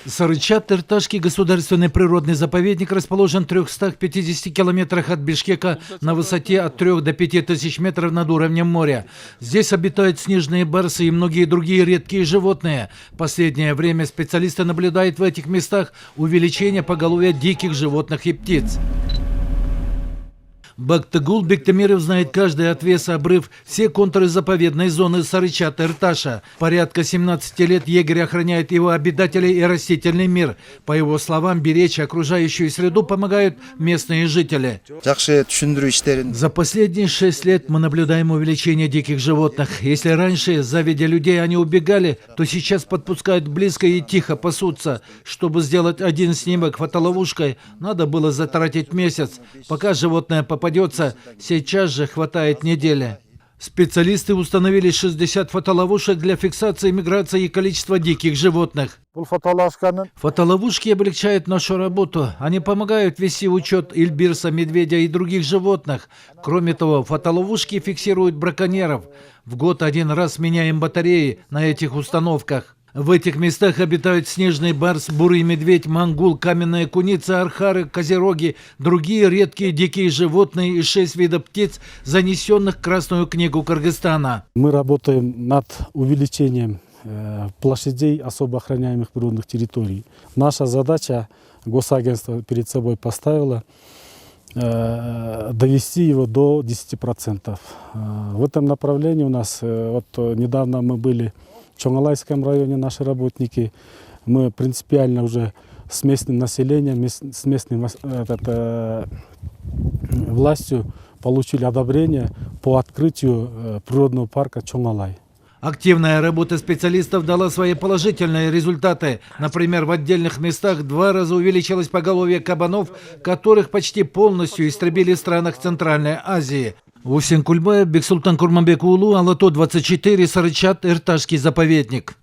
Сарычат-Эрташский государственный природный заповедник расположен в 350 километрах от Бишкека на высоте от 3 до 5 тысяч метров над уровнем моря. Здесь обитают снежные барсы и многие другие редкие животные. В последнее время специалисты наблюдают в этих местах увеличение поголовья диких животных и птиц. Бактыгул Бектемиров знает каждый отвес, обрыв, все контуры заповедной зоны Сарычат-Эрташа. Порядка 17 лет егерь охраняет его обитателей и растительный мир. По его словам, беречь окружающую среду помогают местные жители. За последние 6 лет мы наблюдаем увеличение диких животных. Если раньше, завидя людей, они убегали, то сейчас подпускают близко и тихо пасутся. Чтобы сделать один снимок фотоловушкой, надо было затратить месяц. Пока животное попадется, сейчас же хватает недели. Специалисты установили 60 фотоловушек для фиксации миграции и количества диких животных. Фотоловушки облегчают нашу работу. Они помогают вести учет ильбирса, медведя и других животных. Кроме того, фотоловушки фиксируют браконьеров. В год один раз меняем батареи на этих установках. В этих местах обитают снежный барс, бурый медведь, мангул, каменная куница, архары, козероги, другие редкие дикие животные и 6 видов птиц, занесенных в Красную книгу Кыргызстана. Мы работаем над увеличением площадей особо охраняемых природных территорий. Наша задача, госагентство перед собой поставило, довести его до 10%. В этом направлении у нас, вот недавно мы были в Чоңалайском районе, наши работники, мы принципиально уже с местным населением, с местной властью получили одобрение по открытию природного парка Чоңалай. Активная работа специалистов дала свои положительные результаты. Например, в отдельных местах в 2 раза увеличилось поголовье кабанов, которых почти полностью истребили в странах Центральной Азии. Усен Кульбаев, Бексултан Курманбек Улу, Алато 24, Сарычат-Эрташский заповедник.